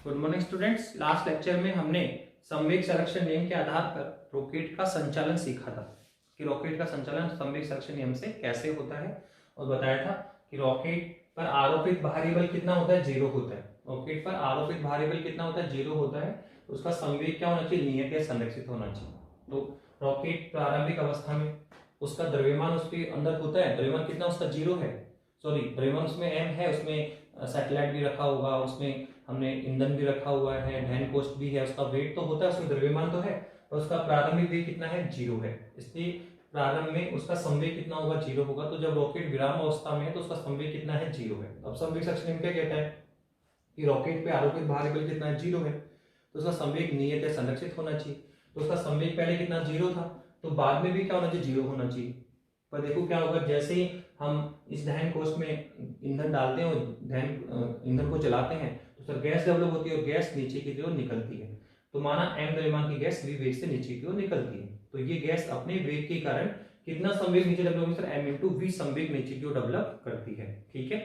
Good morning students. Last lecture में हमने संवेग संरक्षण नियम के आधार पर रॉकेट का संचालन सीखा था कि रॉकेट का संचालन संवेग संरक्षण नियम से कैसे होता है और बताया था कि रॉकेट पर आरोपित भारी बल कितना होता है, 0 होता है। रॉकेट पर आरोपित भारी बल कितना होता है, 0 होता है। तो उसका संवेग क्या होना चाहिए, नियत या संरक्षित होना चाहिए। तो रॉकेट प्रारंभिक अवस्था में उसका द्रव्यमान उसके अंदर होता है, द्रव्यमान कितना उसका 0 है, सॉरी द्रव्यमान उसमें m है, उसमें सैटेलाइट भी रखा होगा, उसमें हमने ईंधन भी रखा हुआ है, धन कोष्ठ भी है, उसका वेट तो होता है, उसमें द्रव्यमान तो है, पर उसका प्रारंभिक वेग कितना है, 0 है। इसलिए प्रारंभ में उसका संवेग कितना होगा, 0 होगा। तो जब रॉकेट विराम अवस्था में है तो उसका संवेग कितना है, 0 है। अब संवेग संरक्षण नियम क्या कहता है कि रॉकेट पे आरोपित भारी बल कितना है, 0 है, तो उसका संवेग नियत या संरक्षित होना चाहिए। तो उसका संवेग पहले कितना 0 था, तो बाद में भी क्या होना चाहिए, 0 होना चाहिए। पर देखो क्या होगा, जैसे ही हम इस दहन कोष्ठ में ईंधन डालते हैं और ईंधन को जलाते हैं तो सर गैस डेवलप होती है और गैस नीचे की ओर निकलती है। तो माना m द्रव्यमान की गैस v वेग से नीचे की ओर निकलती है, तो ये गैस अपने वेग के कारण कितना संवेग नीचे डेवलप होगी सर, m इंटू वी संवेग नीचे की ओर डेवलप करती है। ठीक है,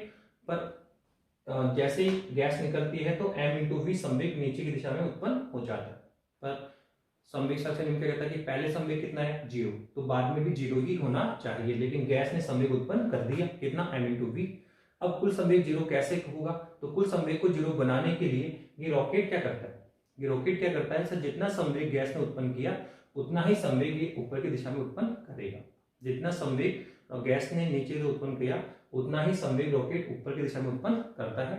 पर जैसे ही गैस निकलती है तो m इंटू वी संवेग नीचे की दिशा में उत्पन्न हो जाता है। पर संवेग संरक्षण नियम क्या कहता है कि पहले संवेग कितना है, 0, तो बाद में भी 0 ही होना चाहिए, लेकिन गैस ने संवेग उत्पन्न कर दिया कितना, m इंटू वी। अब कुल संवेग 0 कैसे होगा, तो कुल संवेग को 0 बनाने के लिए ये रॉकेट क्या करता है, ये रॉकेट क्या करता है सर, जितना संवेग गैस ने उत्पन्न किया उतना ही संवेग ये ऊपर की दिशा में उत्पन्न करेगा। जितना संवेग गैस ने नीचे से उत्पन्न किया उतना ही संवेग रॉकेट ऊपर की दिशा में उत्पन्न करता है।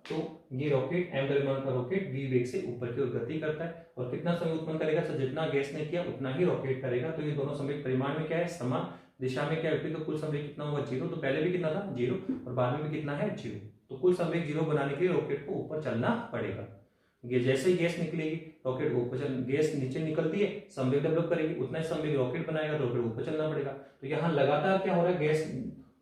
तो ये रॉकेट m द्रव्यमान का रॉकेट v वेग से ऊपर की ओर गति करता है और कितना संवेग उत्पन्न करेगा सर, जितना गैस ने किया उतना ही रॉकेट करेगा। तो ये दोनों संवेग परिमाण में क्या है, समान दिशा में क्या है, तो कुल संवेग कितना होगा, 0। तो पहले भी कितना था, 0, और बाद में भी कितना है, 0। तो कुल संवेग 0 बनाने के लिए रॉकेट को ऊपर चलना पड़ेगा। ये जैसे ही गैस निकलेगी रॉकेट ऊपर चल, गैस नीचे निकलती है, संवेग डेवलप करेगी, उतना ही संवेग रॉकेट बनाएगा, तो रॉकेट ऊपर चलना पड़ेगा। तो यहाँ लगातार क्या हो रहा है, गैस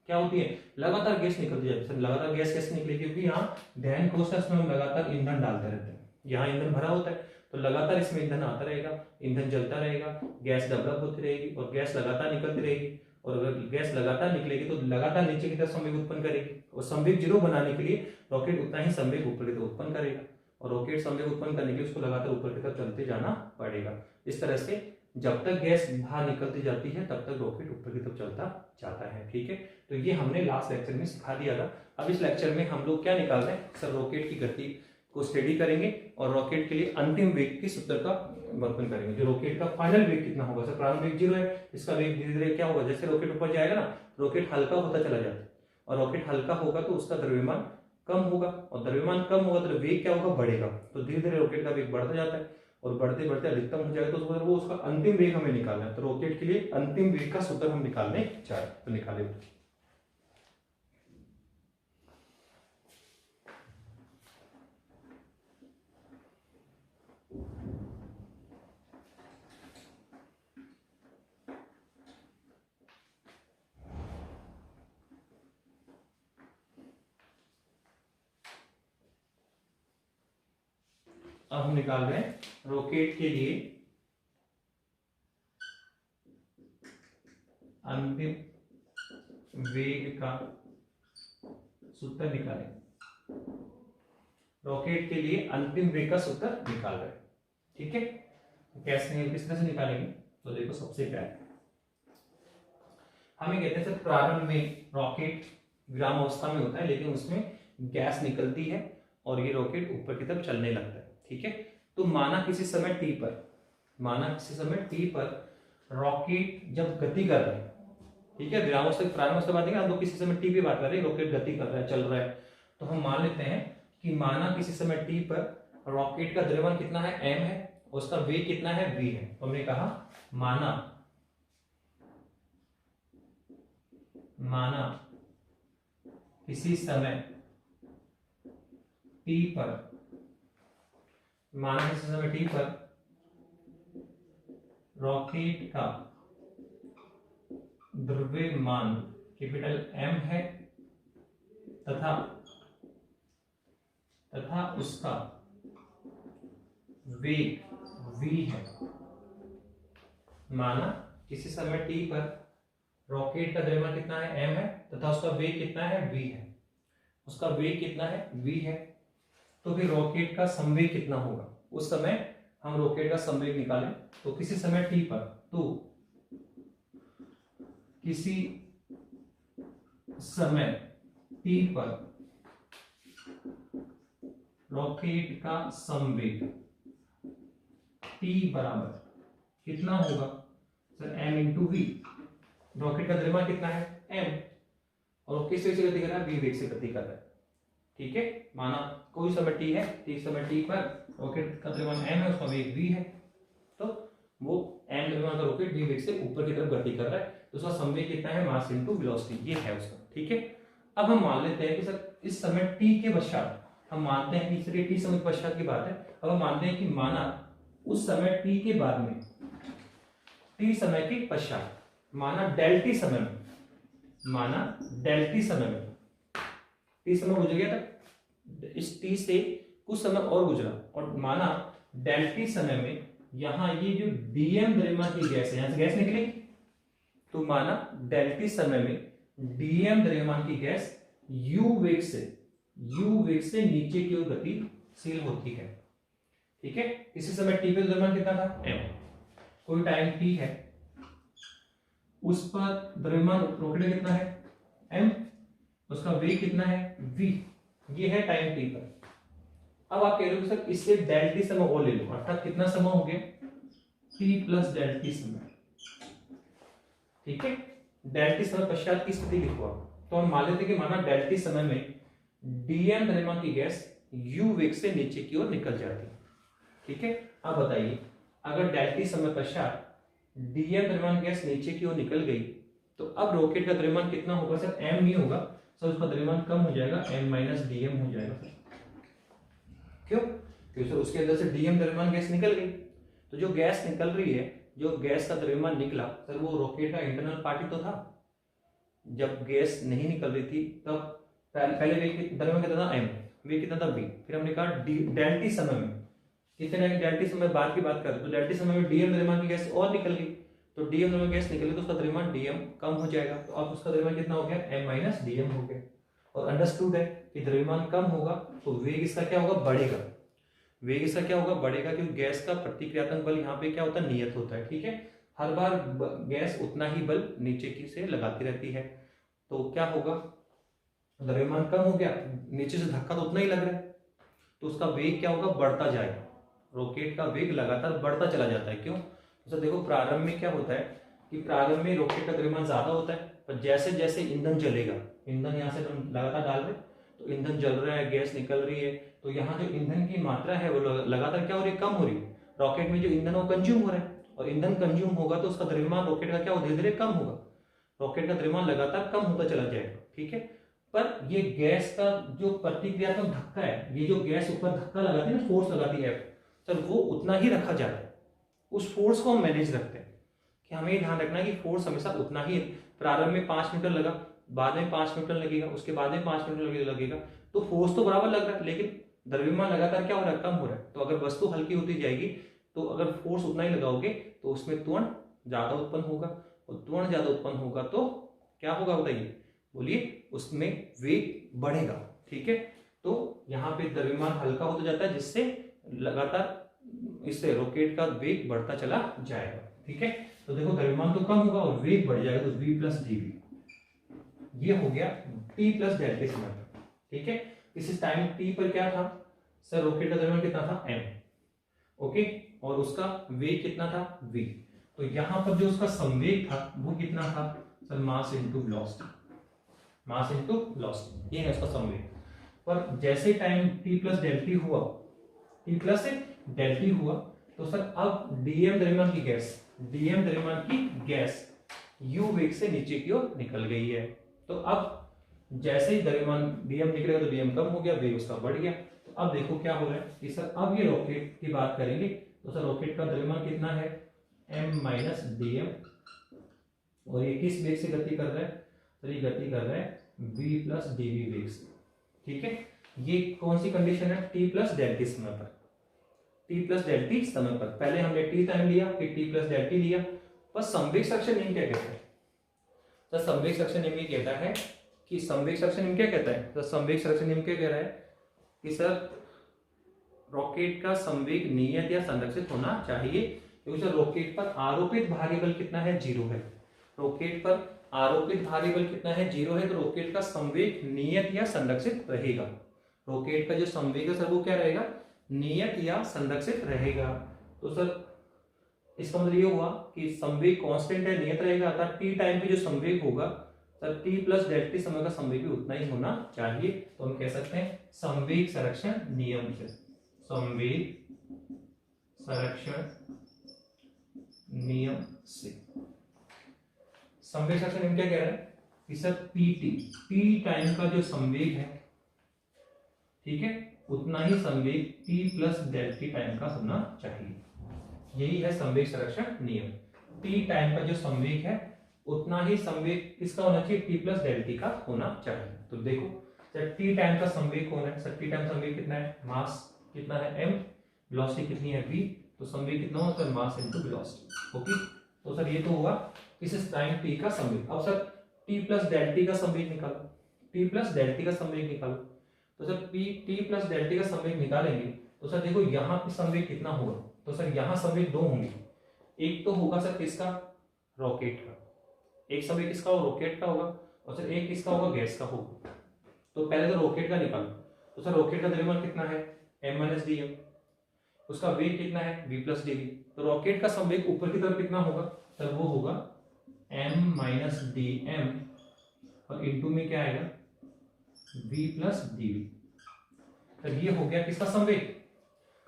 क्या होती है, लगातार गैस निकलती जाती है। लगातार गैस कैसे निकलेगी, क्योंकि यहाँ दहन कोष्ठ में हम लगातार ईंधन डालते रहते हैं, यहाँ ईंधन भरा होता है, तो लगातार इसमें ईंधन आता रहेगा, ईंधन जलता रहेगा, गैस डेवलप होती रहेगी और गैस लगातार निकलती रहेगी। और अगर गैस लगातार निकलेगी तो लगातार नीचे की तरफ संवेग उत्पन्न करेगी, और संवेग 0 बनाने के लिए रॉकेट उतना ही संवेग ऊपर की तरफ उत्पन्न करेगा, और रॉकेट संवेग उत्पन्न करने के लिए उसको लगातार ऊपर की तरफ चलते जाना पड़ेगा। इस तरह से जब तक गैस बाहर निकलती जाती है तब तक रॉकेट ऊपर की तरफ चलता जाता है। ठीक है, तो ये हमने लास्ट लेक्चर में सिखा दिया था। अब इस लेक्चर में हम लोग क्या निकाल रहे हैं सर, रॉकेट की गति को स्टडी करेंगे और रॉकेट के लिए अंतिम वेग की सूत्र का वर्णन करेंगे। जो रॉकेट का फाइनल वेग कितना होगा सर, प्रारंभिक वेग 0 है, इसका वेग धीरे धीरे क्या होगा, जैसे रॉकेट ऊपर जाएगा ना रॉकेट हल्का होता चला जाता है, और रॉकेट हल्का होगा तो उसका द्रव्यमान कम होगा, और द्रव्यमान कम होगा तो वेग क्या होगा, बढ़ेगा। तो धीरे धीरे रॉकेट का वेग बढ़ता जाता है और बढ़ते बढ़ते अधिकतम हो जाएगा, तो वो उसका अंतिम वेग हमें निकालना है। तो रॉकेट के लिए अंतिम वेग का सूत्र हम निकालने चाह रहे, तो निकाले। अब हम निकाल रहे हैं रॉकेट के लिए अंतिम वेग का सूत्र निकालें। रॉकेट के लिए अंतिम वेग का सूत्र निकाल रहे हैं। ठीक है, कैसे, किस तरह से निकालेंगे, तो देखो सबसे पहले हमें कहते हैं सर प्रारंभ में रॉकेट विराम अवस्था में होता है, लेकिन उसमें गैस निकलती है और ये रॉकेट ऊपर की तरफ चलने लगता है। ठीक है, तो माना किसी समय t पर रॉकेट जब गति कर रहा है, ठीक है, विराम अवस्था प्रारंभ अवस्था बात है, हम लोग किसी समय t पे बात कर रहे हैं, रॉकेट गति कर रहा है, चल रहा है, तो हम मान लेते हैं कि माना किसी समय t पर रॉकेट का द्रव्यमान कितना है, m है, उसका वेग कितना है, v है। तो हमने कहा माना किसी समय t पर रॉकेट का द्रव्यमान कैपिटल M है तथा उसका वेग v है। माना किसी समय t पर रॉकेट का द्रव्यमान कितना है, m है, तथा उसका वेग कितना है, v है। उसका वेग कितना है, v है, तो फिर रॉकेट का संवेग कितना होगा। उस समय हम रॉकेट का संवेग निकालें तो किसी समय t पर, तो किसी समय t पर रॉकेट का संवेग t बराबर कितना होगा sir, m into v. Rocket का द्रव्यमान कितना है m, और किस वेग से गति कर रहा है, v वेग से गति कर रहा है। ठीक है, माना कोई समय t है, समय t पर रॉकेट का द्रव्यमान m है, उसका वेग v है, तो वो m द्रव्यमान का रॉकेट v वेग से ऊपर की तरफ गति कर रहा है, तो उसका संवेग कितना है, मास इनटू वेलोसिटी, ये है उसका। ठीक है, अब हम मान लेते हैं कि सर इस समय t के पश्चात, हम मानते हैं कि सर ये t समय के पश्चात की बात है, अब हम मानते हैं कि माना उस समय t के बाद में, t समय के पश्चात, माना डेल t समय में, माना डेल t समय में, t समय गुजर गया था, इस t से कुछ समय और गुजरा, और माना डेल t समय में यहां ये जो dm द्रव्यमान की गैस है, यहां से गैस निकलेगी, तो माना डेल t समय में dm द्रव्यमान की गैस u वेग से नीचे की ओर गतिशील होती है। ठीक है, इसी समय t पे द्रव्यमान कितना था m, कोई टाइम t है, उस पर द्रव्यमान रॉकेट कितना है m, उसका वेग कितना है v, ये है टाइम t पर। अब आप कह रहे हो सर इससे डेल t समय और ले लो, अर्थात कितना समय हो गया t प्लस डेल t समय। ठीक है, डेल t समय पश्चात की स्थिति लिखो आप, तो हम मान लेते कि माना डेल t समय में dm द्रव्यमान की गैस u वेग से नीचे की ओर निकल जाती है। ठीक है, अब बताइए अगर डेल t समय पश्चात dm द्रव्यमान गैस नीचे की ओर निकल गई, तो अब रॉकेट का द्रव्यमान कितना होगा सर, m ही होगा सर, उसका द्रव्यमान कम हो जाएगा, m माइनस dm हो जाएगा सर। क्यों, क्योंकि सर उसके अंदर से dm द्रव्यमान गैस निकल गई, तो जो गैस निकल रही है, जो गैस का द्रव्यमान निकला सर, वो रॉकेट का इंटरनल पार्ट तो था। जब गैस नहीं निकल रही थी तब पहले वेग द्रव्यमान कितना था m, वेग कितना था v, फिर हमने कहा डेल t समय में कितने, डेल t समय बाद की बात करें तो डेल t समय में dm द्रव्यमान की गैस और निकल गई, तो dm द्रव्यमान गैस निकल गई तो उसका द्रव्यमान dm कम हो जाएगा, तो अब उसका द्रव्यमान कितना हो गया m माइनस dm हो गया। और अंडरस्टूड है कि द्रव्यमान कम होगा तो वेग इसका क्या होगा, बढ़ेगा, वेग इसका क्या होगा, बढ़ेगा, क्योंकि गैस का प्रतिक्रियात्मक बल यहाँ पे क्या होता है, नियत होता है। ठीक है, हर बार गैस उतना ही बल नीचे की से लगाती रहती है, तो क्या होगा, द्रव्यमान कम हो गया, नीचे से धक्का तो उतना ही लग रहा है, तो उसका वेग क्या होगा, बढ़ता जाएगा, रॉकेट का वेग लगातार बढ़ता चला जाता है। क्यों, तो देखो प्रारंभ में क्या होता है कि प्रारंभ में रॉकेट का द्रव्यमान ज्यादा होता है, पर जैसे जैसे ईंधन जलेगा, ईंधन यहाँ से हम लगातार डाल रहे, तो ईंधन जल रहा है, गैस निकल रही है, तो यहाँ जो ईंधन की मात्रा है वो लगातार क्या हो रही है, कम हो रही है, रॉकेट में जो ईंधन वो कंज्यूम हो रहा है, और ईंधन कंज्यूम होगा तो उसका द्रव्यमान रॉकेट का क्या हो, धीरे धीरे कम होगा, रॉकेट का द्रव्यमान लगातार कम होता चला जाएगा। ठीक है, पर ये गैस का जो प्रतिक्रियात्मक धक्का है, ये जो गैस ऊपर धक्का लगाती है ना, फोर्स लगाती है सर, वो उतना ही रखा जाता है, उस फोर्स को हम मैनेज रखते हैं, कि हमें ध्यान रखना है कि फोर्स हमेशा उतना ही, प्रारंभ में 5 मीटर लगा, बाद में 5 मीटर लगेगा, उसके बाद में 5 मीटर लगेगा, तो फोर्स तो बराबर लग रहा है, लेकिन द्रव्यमान लगातार क्या हो रहा है, कम हो रहा है। तो अगर वस्तु हल्की होती जाएगी तो अगर फोर्स उतना ही लगाओगे तो उसमें त्वरण ज्यादा उत्पन्न होगा, और त्वरण ज्यादा उत्पन्न होगा तो क्या होगा बताइए, बोलिए, उसमें वेग बढ़ेगा। ठीक है, तो यहाँ पे द्रव्यमान हल्का होता जाता है, जिससे लगातार इससे रॉकेट का वेग बढ़ता चला जाएगा। ठीक है, तो देखो द्रव्यमान तो कम होगा और वेग बढ़ जाएगा, तो v प्लस dv, ये हो गया t प्लस डेल t समय पर। ठीक है, इस टाइम t पर क्या था सर, रॉकेट का द्रव्यमान कितना था m, ओके, और उसका वेग कितना था v, तो यहाँ पर जो उसका संवेग था वो कितना था sir, mass into velocity, mass into velocity, ये है उसका संवेग। पर जैसे time t plus del t हुआ, t प्लस डेल t हुआ, तो सर अब dm द्रव्यमान की गैस, dm द्रव्यमान की गैस u वेग से नीचे की ओर निकल गई है, तो अब जैसे ही द्रव्यमान dm निकलेगा तो dm कम हो गया, वेग उसका बढ़ गया। तो अब देखो क्या हो रहा है कि सर अब ये रॉकेट की बात करेंगे, तो सर रॉकेट का द्रव्यमान कितना है, m माइनस dm, और ये किस वेग से गति कर रहा है सर, ये गति कर रहा है v प्लस dv वेग से। ठीक है, ये कौन सी कंडीशन है, t प्लस डेल t समय पर, t प्लस डेल t समय पर, पहले हमने t टाइम लिया, फिर t प्लस डेल t लिया। पर संवेग सक्शन नियम क्या कहता है, तो संवेग सक्शन नियम ये कहता है कि संवेग सक्शन नियम क्या कहता है, तो संवेग सक्शन नियम क्या कह रहा है कि सर रॉकेट का संवेग नियत या संरक्षित होना चाहिए, क्योंकि सर रॉकेट पर आरोपित भारी बल कितना है, 0 है। रॉकेट पर आरोपित भारी बल कितना है, 0 है, तो रॉकेट का संवेग नियत या संरक्षित रहेगा। रॉकेट का जो संवेग है सर वो क्या रहेगा, नियत या संरक्षित रहेगा। तो सर इसका मतलब ये हुआ कि संवेग कांस्टेंट है, नियत रहेगा, अर्थात टी टाइम पे जो संवेग होगा sir T plus delta T समय का संवेग भी उतना ही होना चाहिए। तो हम कह सकते हैं संवेग संरक्षण नियम से, संवेग संरक्षण नियम से। संवेग संरक्षण नियम क्या कह रहा है कि सर टी टाइम का जो संवेग है, ठीक है, उतना ही संवेग T plus delta T time का होना चाहिए। यही है संवेग संरक्षण नियम। टी टाइम का जो संवेग है उतना ही संवेग किसका होना चाहिए, टी प्लस डेल्टा टी का होना चाहिए। तो देखो सर टी टाइम का संवेग कौन है, सर टी टाइम संवेग कितना है, मास कितना है m, वेलोसिटी कितनी है v, तो संवेग कितना होगा sir mass into velocity. Okay, तो सर ये तो हुआ इस टाइम t का संवेग। अब sir t plus delta T का संवेग निकालो, t प्लस डेल्टा टी का संवेग निकालो। तो sir t plus delta T का संवेग निकालेंगे तो सर देखो यहाँ पे संवेग कितना होगा, तो सर यहाँ संवेग दो होंगे, एक तो होगा सर किसका, रॉकेट का, एक संवेग किसका होगा, रॉकेट का होगा, और सर एक किसका होगा, गैस का होगा। तो पहले तो रॉकेट का निकालो, तो सर रॉकेट का द्रव्यमान कितना है, m माइनस डी एम, उसका वेग कितना है, v प्लस डी वी। तो रॉकेट का संवेग ऊपर की तरफ कितना होगा, सर वो होगा m माइनस डी एम, और इंटू में क्या आएगा, v plus d v. Sir ये हो गया किसका संवेग,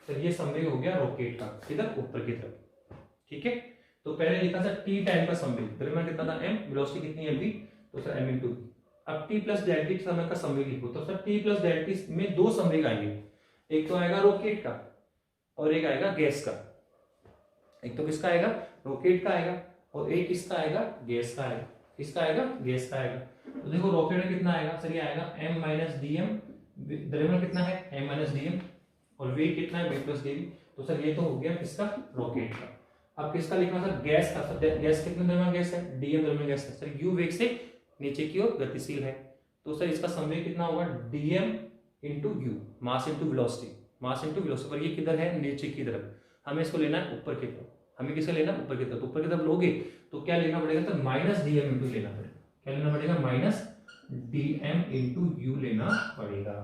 सर ये संवेग हो गया रॉकेट का, किधर, ऊपर की तरफ। ठीक है, तो पहले लिखा सर टी टाइम का संवेग, द्रव्यमान कितना था m, वेलोसिटी कितनी है v, तो सर m इंटू। अब t प्लस डेल्टा टी समय का संवेग लिखो, तो sir t plus delta T में दो संवेग आएंगे, एक तो आएगा रॉकेट का और एक आएगा गैस का। एक तो किसका आएगा, रॉकेट का आएगा, और एक किसका आएगा, गैस का आएगा। किसका आएगा, गैस का आएगा। तो देखो रॉकेट में कितना आएगा, सर ये आएगा m माइनस डी एम, द्रव्यमान कितना है m माइनस डी एम, और वेग कितना है v प्लस डी वी। तो सर ये तो हो गया किसका, रॉकेट का। अब किसका लिखना सर, गैस का। सर गैस कितने द्रव्यमान गैस है, डी एम द्रव्यमान गैस है, सर u वेग से नीचे की ओर गतिशील है, तो सर इसका संवेग कितना होगा, dm into you, mass into velocity, mass into velocity. पर ये किधर है, नीचे की तरफ, हमें इसको लेना है ऊपर की तरफ। हमें किसका लेना है, ऊपर की तरफ। ऊपर की तरफ लोगे तो क्या लेना पड़ेगा, तो माइनस dm इंटू लेना पड़ेगा। क्या लेना पड़ेगा, माइनस dm इंटू यू लेना पड़ेगा,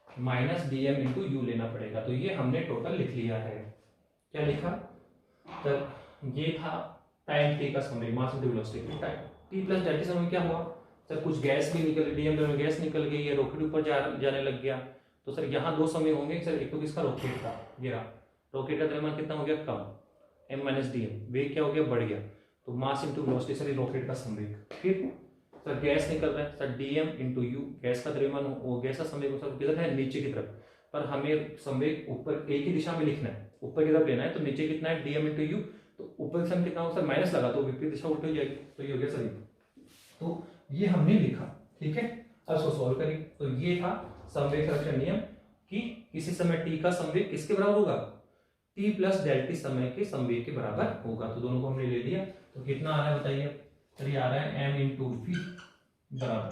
माइनस dm इंटू यू लेना पड़ेगा। तो ये हमने टोटल लिख लिया है। क्या लिखा, तो ये था टाइम t का संवेग, mass into velocity. t plus delta समय क्या हुआ, सर कुछ गैस भी निकल, डीएम में गैस निकल गई, ये रॉकेट ऊपर जाने लग गया। तो सर यहाँ दो समय होंगे सर, एक तो किसका, रॉकेट का, ये रहा, रॉकेट का द्रव्यमान कितना हो गया, कम, m माइनस डी एम, वेग क्या हो गया, बढ़ गया, तो mass into velocity, sir rocket का संवेग। फिर सर गैस निकल रहा है, sir DM into you, gas का द्रव्यमान, वो गैस का संवेग सर किधर है, नीचे की तरफ, पर हमें संवेग ऊपर एक ही दिशा में लिखना है, ऊपर की तरफ लेना है। तो नीचे कितना है, डीएम इंटू यू, तो ऊपर दिशा में कितना होगा सर, माइनस लगा तो विपरीत दिशा उल्टी हो जाएगी, तो ये हो गया सर। तो ये हमने लिखा, ठीक है। अब इसको सॉल्व करें, तो ये था संवेग संरक्षण नियम कि किसी समय t का संवेग किसके बराबर होगा, t प्लस डेल्टा समय के संवेग के बराबर होगा। तो दोनों को हमने ले लिया, तो कितना आ रहा है बताइए, तो ये आ रहा है m इंटू वी बराबर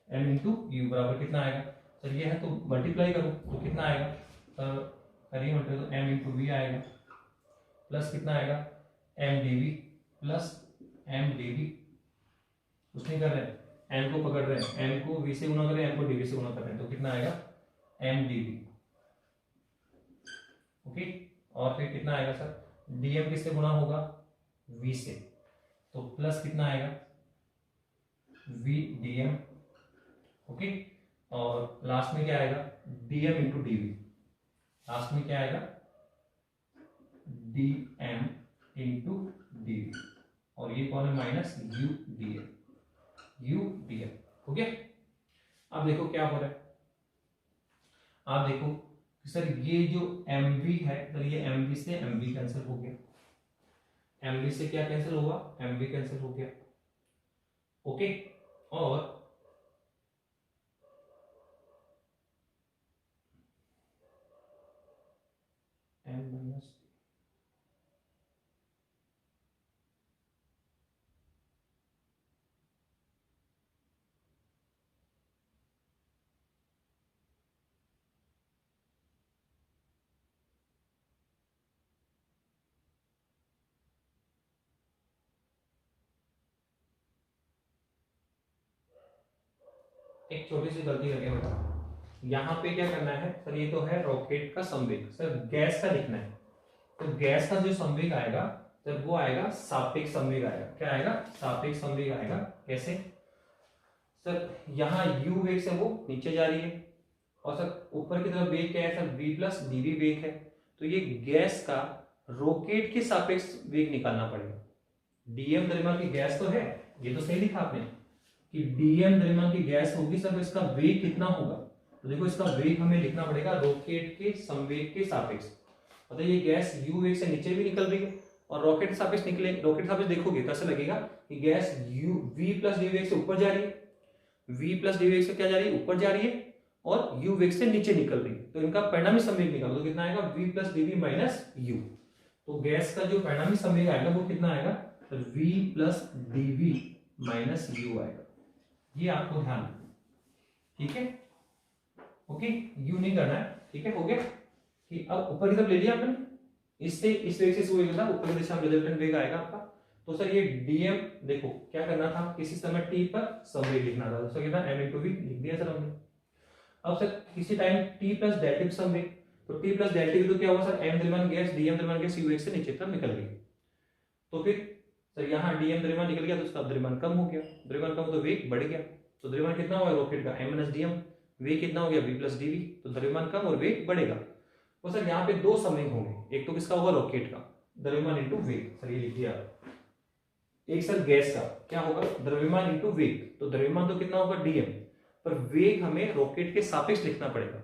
m इंटू यू बराबर कितना आएगा, सर ये है तो मल्टीप्लाई करो तो कितना आएगा, करिए मल्टीप्लाई, तो m इंटू वी आएगा, प्लस कितना आएगा m dv, plus m dv, कुछ नहीं कर रहे हैं, m को पकड़ रहे हैं, m को v से गुना कर रहे हैं, m को dv से गुना कर रहे हैं, तो कितना आएगा m dv। ओके, और फिर कितना आएगा सर, dm किससे गुना होगा, v से, तो प्लस कितना आएगा v dm। ओके, और लास्ट में क्या आएगा, dm इंटू dv, लास्ट में क्या आएगा dm इंटू dv, और ये कौन है, minus u dm, u dm। हो गया। अब देखो क्या हो रहा है, आप देखो सर ये जो mv है, तो ये mv से mv कैंसिल हो गया, mv से क्या कैंसिल हुआ, mv कैंसिल हो गया। ओके, और m माइनस, एक छोटी सी गलती करके बताओ, यहाँ पे क्या करना है सर, ये तो है रॉकेट का संवेग, सर गैस का लिखना है, तो गैस का जो संवेग आएगा सर वो आएगा सापेक्ष संवेग आएगा। क्या आएगा? सापेक्ष संवेग आएगा। कैसे सर? यहाँ u वेग से वो नीचे जा रही है और सर ऊपर की तरफ वेग क्या है सर, v प्लस dv वेग है, तो ये गैस का रॉकेट के सापेक्ष वेग निकालना पड़ेगा। dm द्रव्यमान की गैस तो है, ये तो सही लिखा आपने कि dm द्रव्यमान की गैस होगी सर, इसका वेग कितना होगा, तो देखो इसका वेग हमें लिखना पड़ेगा रॉकेट के संवेग के सापेक्ष। मतलब ये गैस u वेग से नीचे भी निकल रही है और रॉकेट के सापेक्ष निकले, रॉकेट के सापेक्ष देखोगे तो ऐसा लगेगा कि gas u v plus D वेग से ऊपर जा रही है, v प्लस डी वेग से क्या जा रही है, ऊपर जा रही है, और u वेग से नीचे निकल रही है, तो इनका परिणामी संवेग निकालो तो कितना आएगा, v plus dv minus u। तो गैस का जो परिणामी संवेग आएगा वो कितना आएगा, तो v plus dv minus u आएगा। ये आपको ध्यान रखना, ठीक है, ओके, u नहीं करना है, ठीक है, हो गया कि अब ऊपर की तरफ ले लिया आपने, इससे इस वेग से इस वेग था, ऊपर की दिशा में रिजल्टेंट वेग आएगा आपका। तो सर ये dm देखो क्या करना था, किसी समय t पर संवेग लिखना था, तो कितना m into v लिख दिया सर हमने। अब सर किसी time t plus delta p संवेग, तो t प्लस डेल्टा p तो क्या हुआ सर, m द्रव्यमान गैस dm द्रव्यमान गैस u वेग से नीचे तरफ निकल गई, तो फिर सर यहाँ dm द्रव्यमान निकल गया तो उसका द्रव्यमान कम हो गया, द्रव्यमान कम तो वेग बढ़ गया, तो द्रव्यमान कितना हुआ रॉकेट का, m माइनस dm, वेग कितना हो गया v प्लस dv, तो द्रव्यमान कम और वेग बढ़ेगा। तो सर यहाँ पे दो संवेग होंगे, एक तो किसका होगा, रॉकेट का, द्रव्यमान इंटू वेग, सर ये लिख दिया। एक सर गैस का क्या होगा, द्रव्यमान इंटू वेग, तो द्रव्यमान तो कितना होगा dm, पर वेग हमें रॉकेट के सापेक्ष लिखना पड़ेगा।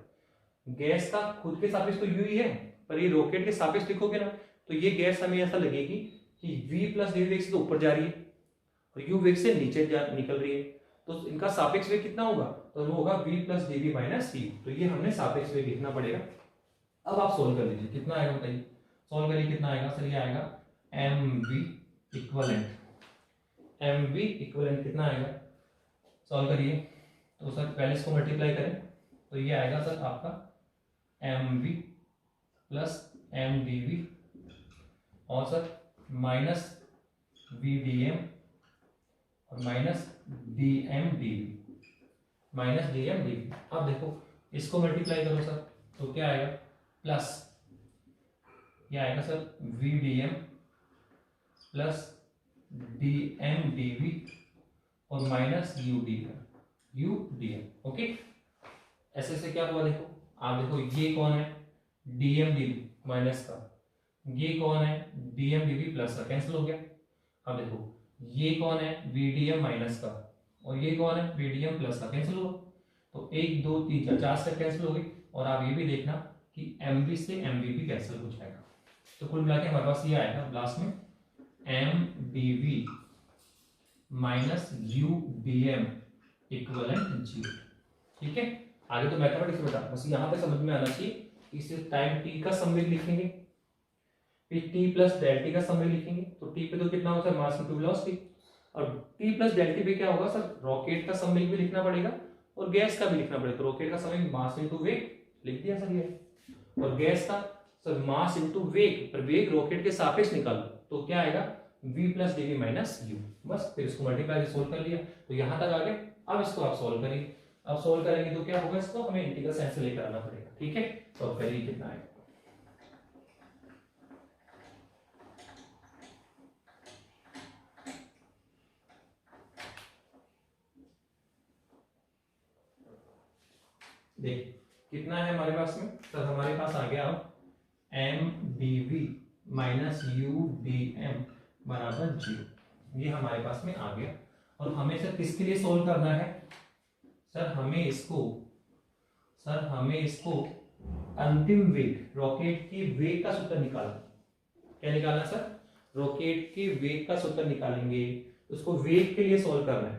गैस का खुद के सापेक्ष तो u ही है, पर ये रॉकेट के सापेक्ष लिखोगे ना तो ये गैस हमें ऐसा लगेगी कि v प्लस डी वेग से तो ऊपर जा रही है और u वेग से नीचे निकल रही है, तो इनका सापेक्ष वेग कितना होगा, तो वो होगा v plus dv minus u, तो ये हमने सापेक्ष वेग लिखना पड़ेगा। अब आप सोल्व कर लीजिए, कितना आएगा बताइए, सोल्व करिए कितना आएगा सर, ये आएगा mv इक्विवेलेंट, mv इक्विवेलेंट कितना आएगा, सॉल्व करिए, तो सर पहले इसको मल्टीप्लाई करें तो ये आएगा सर आपका mv प्लस mdv और सर माइनस vdm और माइनस dmdv, माइनस dmdv। अब देखो इसको मल्टीप्लाई करो सर तो क्या आएगा, प्लस ये आएगा सर vdm प्लस dmdv और माइनस udm, ओके। ऐसे से क्या हुआ देखो, आप देखो ये कौन है, dmdv माइनस का, ये कौन है dmdv प्लस का, कैंसिल हो गया। अब देखो ये कौन है vdm माइनस का और ये कौन है vdm प्लस का, कैंसिल हुआ, तो 1 2 3 4 4 से कैंसिल हो गई। और आप ये भी देखना कि mv से mv भी कैंसिल हो जाएगा, तो कुल मिला के हमारे पास ये आएगा लास्ट में mdv माइनस udm इक्विवेलेंट 0, ठीक है। आगे तो मैथमेटिक्स बेटा, बस यहाँ पे समझ में आना चाहिए, इस टाइम t का संवेग लिखेंगे, फिर t प्लस डेल्टा का संवेग लिखेंगे, तो t पे तो कितना होता है, मास इनटू वेलोसिटी, और t प्लस डेल्टा पे क्या होगा सर, रॉकेट का संवेग भी लिखना पड़ेगा और गैस का भी लिखना पड़ेगा, तो रॉकेट का संवेग मास इनटू वेग लिख दिया सर ये, और गैस का सर मास इनटू वेग, पर वेग रॉकेट के सापेक्ष निकालो तो क्या आएगा, v plus dv minus u, बस फिर इसको मल्टीप्लाई सोल्व कर लिया, तो यहां तक आ गए। अब इसको आप सोल्व करिए, अब सोल्व करेंगे तो क्या होगा, इसको हमें इंटीग्रल साइन से लेकर आना पड़ेगा, ठीक है। तो अब करिए कितना आएगा, देख कितना है हमारे पास में, तो हमारे पास आ गया अब mdv माइनस udm बराबर 0, ये हमारे पास में आ गया। और हमें सर किसके लिए सोल्व करना है, सर हमें इसको अंतिम वेग, रॉकेट की वेग का सूत्र निकालना। क्या निकालना सर, रॉकेट के वेग का सूत्र निकालेंगे, उसको वेग के लिए सोल्व करना है,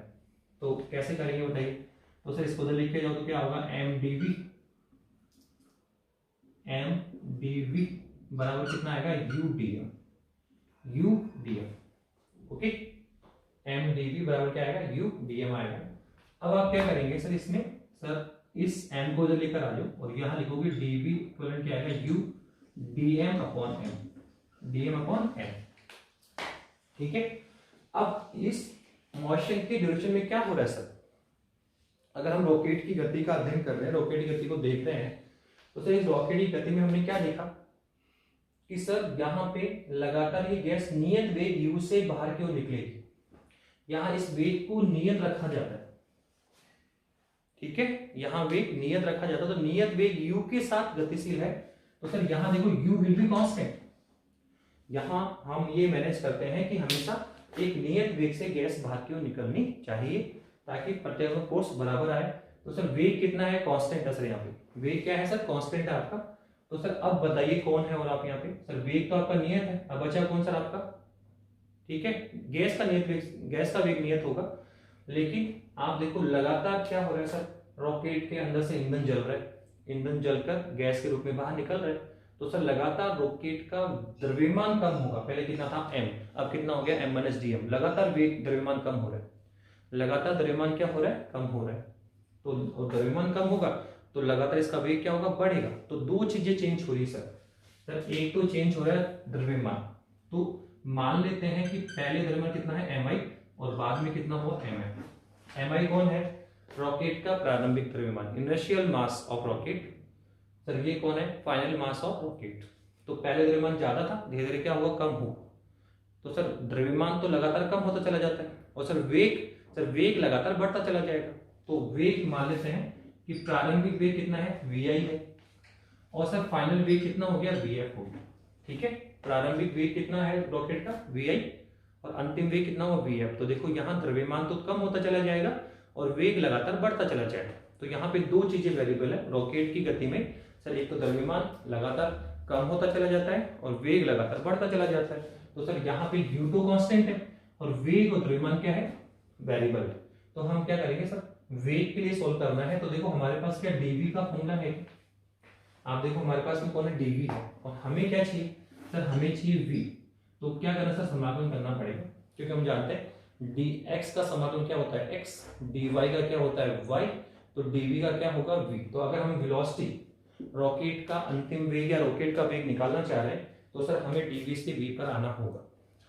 तो कैसे करेंगे बताइए। तो सर इसको लिख के जाओ तो क्या होगा, mdv बराबर कितना आएगा, udm, ओके, mdv बराबर क्या आएगा, udm आएगा। अब आप क्या करेंगे सर, इसमें सर इस m को इधर लेकर आ जाओ और यहां लिखोगे dv इक्विवेलेंट क्या आएगा, udm अपॉन m, ठीक है। अब इस मोशन के ड्यूरेशन में क्या हो रहा है सर, अगर हम रॉकेट की गति का अध्ययन कर रहे हैं, रॉकेट की गति को देख रहे हैं, तो सर इस रॉकेट की गति में हमने क्या देखा कि सर यहाँ पे लगातार ये गैस नियत वेग u से बाहर की ओर निकलेगी। यहाँ इस वेग को नियत रखा जाता है, ठीक है, यहाँ वेग नियत रखा जाता है। तो नियत वेग u के साथ गतिशील है, तो सर यहाँ देखो u विल बी कांस्टेंट। यहाँ हम ये मैनेज करते हैं कि हमेशा एक नियत वेग से गैस बाहर की ओर निकलनी चाहिए ताकि प्रत्यावर्तन फोर्स बराबर आए। तो सर वेग कितना है, कांस्टेंट है सर, यहाँ पे वेग क्या है सर, कांस्टेंट है आपका। तो सर अब बताइए कौन है, और आप यहाँ पे सर वेग तो आपका नियत है, अब बचा कौन सर आपका, ठीक है, गैस का नियत वेग, गैस का वेग नियत होगा। लेकिन आप देखो लगातार क्या हो रहा है सर, रॉकेट के अंदर से ईंधन जल रहा है, ईंधन जलकर गैस के रूप में बाहर निकल रहा है। तो सर लगातार रॉकेट का द्रव्यमान कम होगा, पहले कितना था m, अब कितना हो गया m - dm। लगातार वेग द्रव्यमान कम हो रहा है, लगातार द्रव्यमान क्या हो रहा है, कम हो रहा है। तो द्रव्यमान कम होगा तो लगातार इसका वेग क्या होगा, बढ़ेगा। तो दो चीजें चेंज हो रही है सर, एक तो चेंज हो रहा है द्रव्यमान। तो मान लेते हैं कि पहले द्रव्यमान कितना है mi और बाद में कितना हुआ mf। mi कौन है, रॉकेट का प्रारंभिक द्रव्यमान, inertial mass of rocket. Sir ये कौन है, फाइनल मास ऑफ रॉकेट। तो पहले द्रव्यमान ज्यादा था, धीरे धीरे क्या हुआ, कम हुआ। तो सर द्रव्यमान तो लगातार कम होता चला जाता है, और सर वेग लगातार बढ़ता चला जाएगा। तो वेग मान लेते हैं कि प्रारंभिक वेग कितना है, vi है, और सर फाइनल वेग कितना हो गया, vf हो गया, ठीक है। प्रारंभिक वेग कितना है रॉकेट का, vi, और अंतिम वेग कितना हुआ, vf। तो देखो यहाँ द्रव्यमान तो कम होता चला जाएगा और वेग लगातार बढ़ता चला जाएगा। तो यहाँ पे दो चीजें वेरिएबल है रॉकेट की गति में सर, एक तो द्रव्यमान लगातार कम होता चला जाता है और वेग लगातार बढ़ता चला जाता है। तो सर यहाँ पे u तो कांस्टेंट है और वेग और द्रव्यमान क्या है, वेरिएबल है। तो हम क्या करेंगे सर, वेग के लिए सोल्व करना है। तो देखो हमारे पास क्या dv का फॉर्मूला है, आप देखो हमारे पास में कौन है, dv है, और हमें क्या चाहिए सर, हमें चाहिए v। तो क्या करना सर, समाकलन करना पड़ेगा, क्योंकि हम जानते हैं dx का समाकलन क्या होता है x, dy का क्या होता है y, तो dv का क्या होगा v। तो अगर हम वेलोसिटी, रॉकेट का अंतिम वेग या रॉकेट का वेग निकालना चाह रहे हैं, तो सर हमें dv से v पर आना होगा,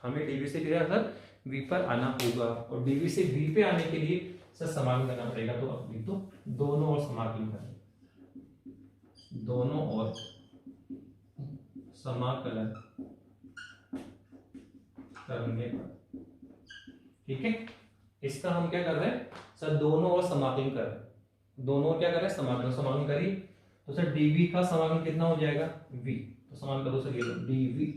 हमें dv से क्या सर, v पर आना होगा। और dv से v पे आने के लिए सर समाकलन करना पड़ेगा। तो अभी तो दोनों ओर समाकलन करें, दोनों ओर समाकलन करने पर, ठीक है। इसका हम क्या कर रहे हैं सर, दोनों ओर समाकलन कर रहे हैं, दोनों ओर क्या कर रहे हैं, समाकलन करिए। तो सर dv का समाकलन कितना हो जाएगा, v। तो समाकलन करो सर, ये dv,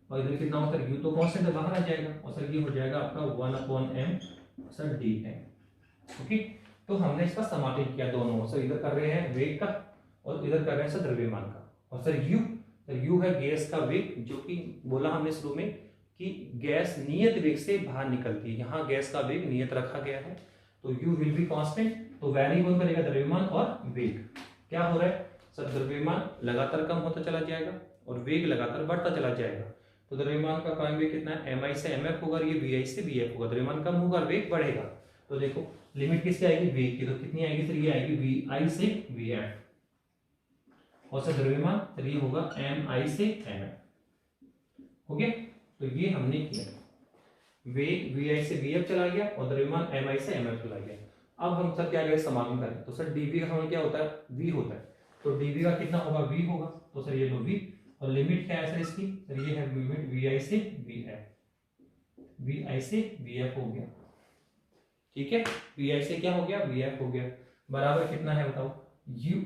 और इधर कितना हो सर, u तो कांस्टेंट है, बाहर आ जाएगा, और सर ये हो जाएगा आपका 1/m सर dm। ओके, तो हमने इसका समाकलन किया दोनों ओर। सर इधर कर रहे हैं वेग का और इधर कर रहे हैं सर द्रव्यमान का। और सर u है गैस का वेग, जो कि बोला हमने शुरू में कि गैस नियत वेग से बाहर निकलती है, यहाँ गैस का वेग नियत रखा गया है। तो u विल बी कांस्टेंट, तो वैरी कौन करेगा, द्रव्यमान और वेग। क्या हो रहा है सर, द्रव्यमान लगातार कम होता चला जाएगा और वेग लगातार बढ़ता चला जाएगा। तो द्रव्यमान का कायम वेग कितना है, mi से mf होगा, ये vi से vf होगा, द्रव्यमान कम होगा, वेग बढ़ेगा। तो देखो लिमिट किसकी आएगी, वेग की, तो कितनी आएगी सर, ये आएगी vi से vf, और सर द्रव्यमान सर ये होगा mi से mf। हो गया, तो ये हमने किया, वेग vi से vf चला गया और द्रव्यमान mi से mf चला गया। अब हम सर क्या करें, समाकलन करें। तो सर dv का समाकलन क्या होता है, v होता है, तो dv का कितना होगा, v होगा। तो सर ये लो v, और लिमिट क्या है सर इसकी, सर ये है लिमिट vi से vf, vi से vf हो गया, ठीक है, vi से क्या हो गया, vf हो गया, बराबर कितना है बताओ, u,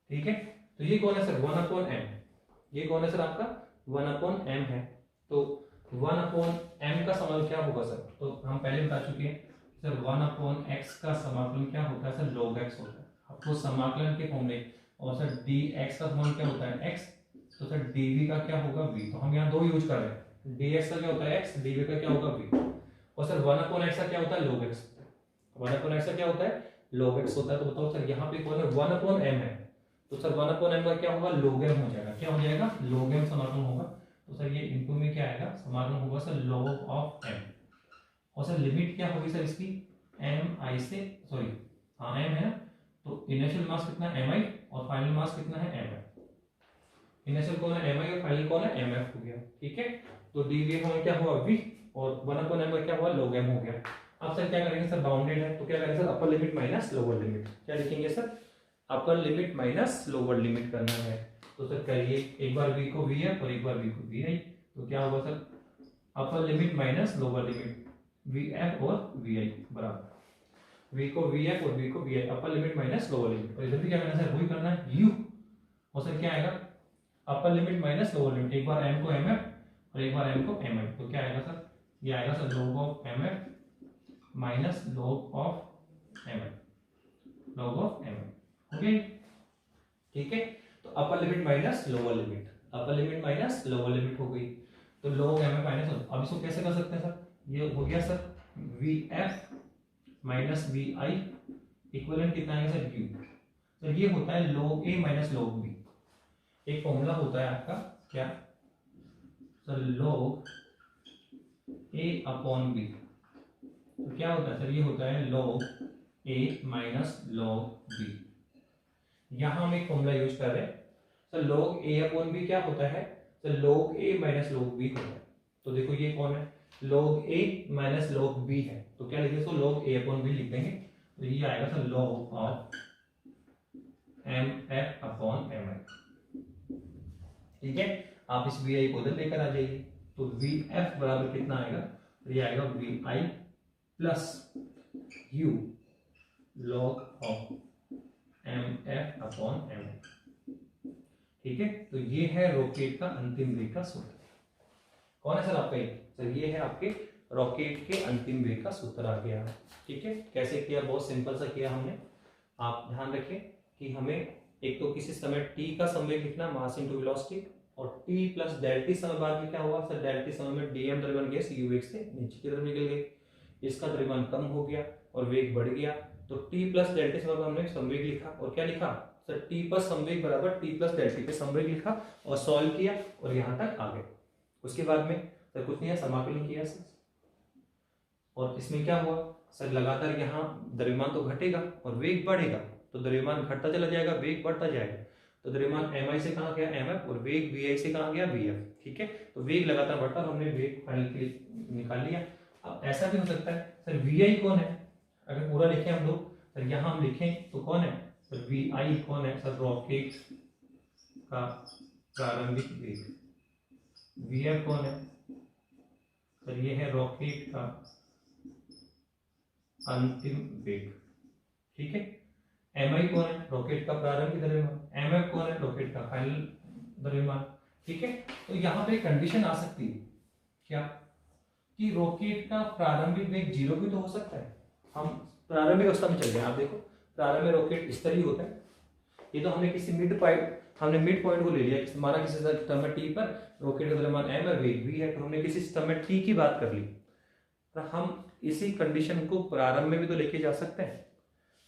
ठीक है। तो ये कौन है सर, 1/m, ये कौन है सर आपका 1/m है। तो 1/m का समाकलन क्या होगा सर, तो हम पहले बता चुके हैं सर 1/x का समाकलन क्या होता है सर, log x होता है। आपको समाकलन के फॉर्मूले, और सर dx का समाकलन क्या होता है x, तो सर dv का क्या होगा v। तो हम यहाँ दो यूज कर रहे हैं, dx का क्या होता है x, dv का क्या होगा v, और सर 1/x का क्या होता है, log x, 1/x का क्या होता है, log x होता है। तो बताओ सर यहाँ पे कौन है, 1/m है, तो सर 1/m का क्या होगा, log m हो जाएगा, क्या हो जाएगा, log m समाकलन होगा। तो सर ये इनटू में क्या आएगा, समाकलन होगा सर log ऑफ m, और सर लिमिट क्या होगी सर इसकी, mi से, सॉरी हाँ m है ना, तो इनिशियल मास कितना है mi और फाइनल मास कितना है mf। इनिशियल कौन है mi और फाइनल कौन है mf हो गया, ठीक है। तो dv हमें क्या हुआ v, और 1/m का क्या हुआ, log m हो गया। अब सर क्या करेंगे सर, बाउंडेड है तो क्या करेंगे sir, upper limit minus lower limit, क्या लिखेंगे sir, upper limit minus lower limit करना है। तो सर करिए, एक बार v को vf और एक बार v को vi, तो क्या होगा sir, upper limit minus lower limit vf और vi बराबर v को vf और v को vi, upper limit minus lower limit, और इधर भी क्या करना है सर, वही करना है u, और सर क्या आएगा, upper limit minus lower limit, एक बार m को mf और एक बार m को mi, तो क्या आएगा सर, ये आएगा sir log of mf minus log of mi, log of mi, okay ठीक है। तो upper limit minus lower limit, upper limit minus lower limit हो गई, तो log mf माइनस, अब इसको कैसे कर सकते हैं सर, ये हो गया sir vf minus vi equivalent कितना आएगा सर u, तो ये होता है log a minus log b, एक फॉर्मूला होता है आपका क्या sir, log a upon b, तो क्या होता है सर, ये होता है log a minus log b, यहां हम एक फॉर्मूला यूज कर रहे हैं sir, log a upon b क्या होता है sir, log a minus log b होता है, तो देखो ये कौन है, log a minus log b है, तो क्या लिखेंगे इसको, log a अपॉन b लिख देंगे, तो ये आएगा sir log of mf upon mi, ठीक है। आप इस vi को उधर लेकर आ जाइए, तो vf बराबर कितना आएगा, तो ये आएगा vi plus u log of mf upon mi, ठीक है। तो ये है रॉकेट का अंतिम वेग का सूत्र, कौन है सर आपका ये, सर ये है आपके रॉकेट के अंतिम वेग का सूत्र आ गया, ठीक है। कैसे किया, बहुत सिंपल सा किया हमने, आप ध्यान रखें कि हमें एक तो किसी समय t का संवेग लिखना, मास इनटू वेलोसिटी, और t प्लस डेल टी समय बाद में क्या हुआ सर, डेल टी समय में dm द्रव्यमान गैस u वेग से नीचे की तरफ निकल गई, इसका द्रव्यमान कम हो गया और वेग बढ़ गया, तो t प्लस डेल टी समय पर हमने संवेग लिखा, और क्या लिखा सर, t पर संवेग बराबर t प्लस डेल टी पे संवेग लिखा और सॉल्व किया और यहाँ तक आ गए। उसके बाद में सर कुछ नहीं है, समाकलन किया सर, और इसमें क्या हुआ सर, लगातार यहाँ द्रव्यमान तो घटेगा और वेग बढ़ेगा, तो द्रव्यमान घटता चला जाएगा, वेग बढ़ता जाएगा, तो द्रव्यमान mi से कहाँ गया mf और वेग vi से कहाँ गया vf, ठीक है। तो वेग लगातार बढ़ता, हमने वेग फाइनल निकाल लिया। अब ऐसा भी हो सकता है सर, vi कौन है, अगर पूरा लिखें हम लोग सर, यहाँ हम लिखें तो कौन है सर, vi कौन है सर, रॉकेट का प्रारंभिक वेग, vf कौन है सर, ये है रॉकेट का अंतिम वेग, ठीक है। mi कौन है, रॉकेट का प्रारंभिक द्रव्यमान, mf कौन है, रॉकेट का फाइनल द्रव्यमान, ठीक है। तो यहाँ पे कंडीशन आ सकती है क्या, कि रॉकेट का प्रारंभिक वेग 0 भी तो हो सकता है, हम प्रारंभिक अवस्था में चल गए, आप देखो प्रारंभ में रॉकेट इस तरह ही होता है, ये तो हमने किसी मिड पॉइंट को ले लिया, हमारा किसी सिस्टम में टी पर रॉकेट का द्रव्यमान m है, वेग v है, तो हमने किसी सिस्टम में टी की बात कर ली, तो हम इसी कंडीशन को प्रारंभ में भी तो लेके जा सकते हैं,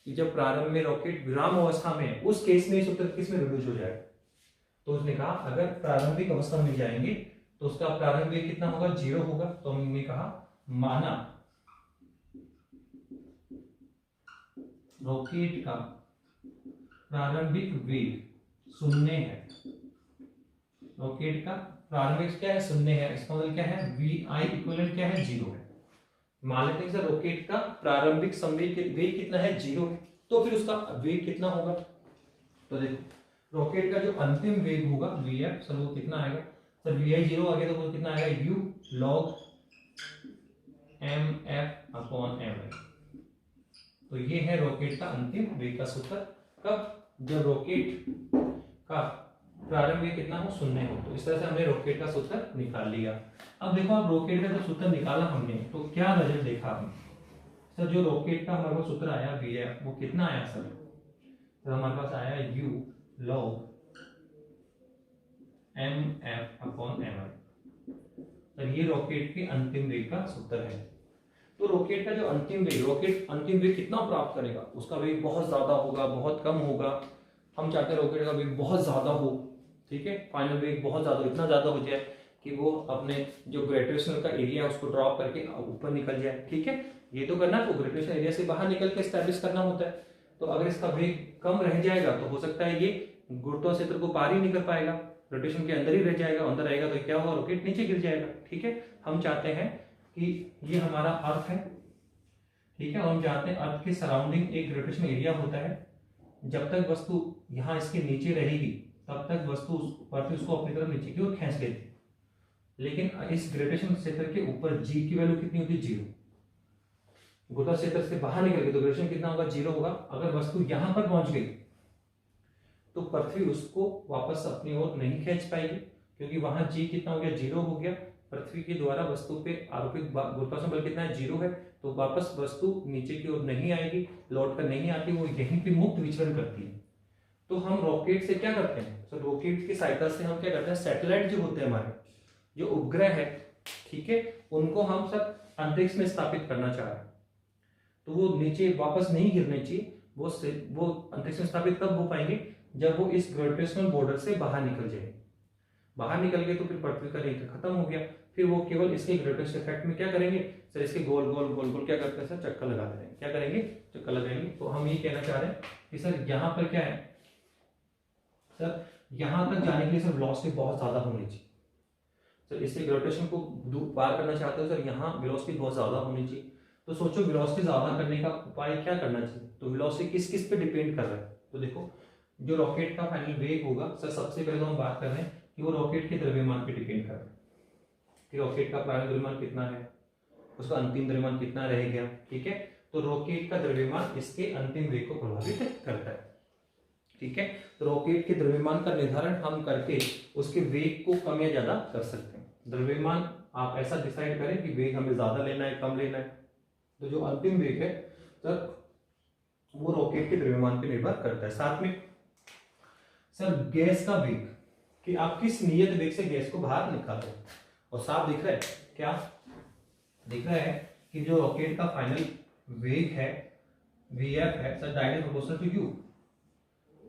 कि जब प्रारंभ में रॉकेट विराम अवस्था में, उस केस में सूत्र किस में रिड्यूस हो जाएगा, तो उसने कहा अगर प्रारंभिक अवस्था में जाएंगे तो उसका प्रारंभिक वेग कितना होगा, 0 होगा, तो हमने कहा माना रॉकेट का प्रारंभिक वेग 0 है, रॉकेट का प्रारंभिक क्या है 0 है, इसका मतलब क्या है, vi इक्विवेलेंट क्या है 0 है, मान लेते हैं सर रॉकेट का प्रारंभिक संवेग वेग कितना है 0 है, तो फिर उसका वेग कितना होगा, तो देखो रॉकेट का जो अंतिम वेग होगा vf सर, वो कितना आएगा सर, vi 0 आ गया तो वो कितना आएगा, u log mf upon mi, तो ये है रॉकेट का अंतिम वेग का सूत्र, कब, जब रॉकेट का प्रारंभ वेग कितना हो, 0 हो, तो इस तरह से हमने रॉकेट का सूत्र निकाल लिया। अब देखो आप रॉकेट का जब सूत्र निकाला हमने, तो क्या नजर देखा हमने सर, जो रॉकेट का हमारे पास सूत्र आया vf, वो कितना आया सर, तो हमारे पास आया u log mf upon mi, sir ये रॉकेट के अंतिम वेग का सूत्र है। तो रॉकेट का जो अंतिम वेग, रॉकेट अंतिम वेग कितना प्राप्त करेगा, उसका वेग बहुत ज्यादा होगा, बहुत कम होगा, हम चाहते हैं रॉकेट का वेग बहुत ज्यादा हो, ठीक है, फाइनल वेग बहुत ज्यादा, इतना ज्यादा हो जाए कि वो अपने जो ग्रेविटेशनल का एरिया है उसको ड्रॉप करके ऊपर निकल जाए, ठीक है। ये तो करना है, तो ग्रेविटेशनल एरिया से बाहर निकल के एस्टैब्लिश करना होता है, तो अगर इसका वेग कम रह जाएगा तो हो सकता है ये गुरुत्वाकर्षण क्षेत्र को पार ही नहीं कर पाएगा, रोटेशन के अंदर ही रह जाएगा, अंदर रहेगा तो क्या होगा, रॉकेट नीचे गिर जाएगा, ठीक है। हम चाहते हैं कि ये हमारा अर्थ है, ठीक है। और हम जानते हैं अर्थ के सराउंडिंग एक ग्रेविटेशनल एरिया होता है। जब तक वस्तु यहाँ इसके नीचे रहेगी तब तक वस्तु पृथ्वी उसको अपनी तरफ नीचे की ओर खींच लेती है। लेकिन इस ग्रेविटेशनल क्षेत्र के ऊपर जी की वैल्यू कितनी होती है? 0। गुरुत्वाकर्षण क्षेत्र से बाहर निकल गई तो ग्रेविटेशन कितना होगा? 0 होगा। अगर वस्तु यहां पर पहुंच गई तो पृथ्वी उसको वापस अपनी ओर नहीं खींच पाएगी, क्योंकि वहां जी कितना हो गया? 0 हो गया। पृथ्वी के द्वारा वस्तु पे आरोपित गुरुत्वाकर्षण बल कितना है? 0 है। तो वापस वस्तु नीचे की ओर नहीं आएगी, लौट कर नहीं आती, वो यहीं पे मुक्त विचरण करती है। तो हम रॉकेट से क्या करते हैं? तो रॉकेट की सहायता से हम क्या करते हैं? सैटेलाइट जो होते हैं हमारे, जो उपग्रह है, ठीक है, उनको हम सब अंतरिक्ष में स्थापित करना चाह रहे हैं। तो वो नीचे वापस नहीं गिरने चाहिए। वो अंतरिक्ष में स्थापित कब हो पाएंगे? जब वो इस ग्रेविटेशनल बॉर्डर से बाहर निकल जाए। बाहर निकल गए तो फिर पृथ्वी का नेचर खत्म हो गया। फिर वो केवल इसके ग्रेविटेशनल इफेक्ट में क्या करेंगे सर? इसके गोल गोल गोल गोल क्या करते हैं सर? चक्कर लगाते रहेंगे। क्या करेंगे? चक्कर लगाएंगे। तो हम ये कहना चाह रहे हैं कि सर यहाँ पर क्या है सर, यहाँ तक जाने के लिए सर वेलोसिटी बहुत ज्यादा होनी चाहिए। सर इससे ग्रेविटेशन को पार करना चाहते हो सर, यहाँ वेलोसिटी बहुत ज्यादा होनी चाहिए। तो सोचो वेलोसिटी ज्यादा करने का उपाय क्या करना चाहिए? तो वेलोसिटी किस किस पे डिपेंड कर रहा है? तो देखो, जो रॉकेट का फाइनल वेग होगा सर, सबसे पहले तो हम बात कर रहे हैं कि वो रॉकेट के द्रव्यमान पे डिपेंड कर रहा है कि रॉकेट का प्रारंभिक द्रव्यमान कितना है, उसका अंतिम द्रव्यमान कितना रहेगा। ठीक है, तो रॉकेट का द्रव्यमान इसके अंतिम वेग को प्रभावित करता है। ठीक है, तो रॉकेट के द्रव्यमान का निर्धारण हम करके उसके वेग को कम या ज्यादा कर सकते हैं। द्रव्यमान आप ऐसा डिसाइड करें कि वेग हमें ज्यादा लेना है, कम लेना है। तो जो अंतिम वेग है सर, वो रॉकेट के द्रव्यमान पर निर्भर करता है। साथ में सर गैस का वेग, कि आप किस नियत वेग से गैस को बाहर निकालते हैं। और साफ दिख रहा है, क्या दिख रहा है कि जो रॉकेट का फाइनल वेग है Vf है sir, direct proportional to u।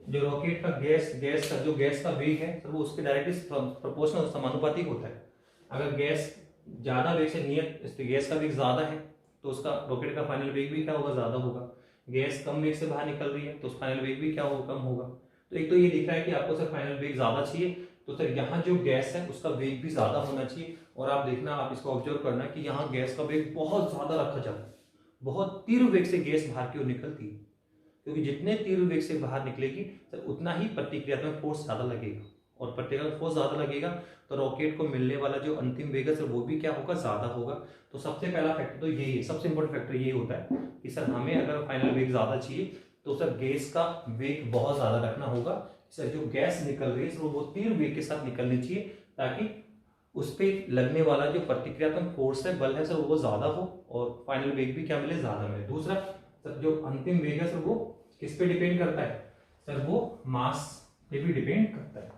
जो रॉकेट का गैस का वेग है सर, वो उसके डायरेक्टली प्रोपोर्शनल समानुपातिक होता है। अगर गैस ज्यादा वेग से नियत गैस का वेग ज्यादा है तो उसका रॉकेट का फाइनल वेग भी क्या होगा? ज्यादा होगा। गैस कम वेग से बाहर निकल रही है तो उस फाइनल वेग भी क्या होगा? कम होगा। तो एक तो ये दिख रहा है कि आपको सर फाइनल वेग ज्यादा चाहिए, तो सर यहाँ जो गैस है उसका वेग भी ज्यादा होना चाहिए। और आप देखना, आप इसको ऑब्जर्व करना कि यहाँ गैस का वेग बहुत ज्यादा रखा जाता है। बहुत तीव्र वेग से गैस बाहर की ओर निकलती है, क्योंकि जितने तीव्र वेग से बाहर निकलेगी सर उतना ही प्रतिक्रियात्मक फोर्स ज्यादा लगेगा। और प्रतिक्रियात्मक फोर्स ज्यादा लगेगा तो रॉकेट को मिलने वाला जो अंतिम वेग है सर, वो भी क्या होगा? ज्यादा होगा। तो सबसे पहला फैक्टर तो यही है, सबसे इंपॉर्टेंट फैक्टर यही होता है कि सर हमें अगर फाइनल वेग ज्यादा चाहिए तो सर गैस का वेग बहुत ज्यादा रखना होगा। सर जो गैस निकल रही है वो तीव्र वेग के साथ निकलनी चाहिए, ताकि उस पर लगने वाला जो प्रतिक्रियात्मक फोर्स है, बल है सर, वो ज्यादा हो और फाइनल वेग भी क्या मिले? ज्यादा मिले। दूसरा सर, जो अंतिम वेग है सर, वो किस पे डिपेंड करता है सर? वो मास पे भी डिपेंड करता है।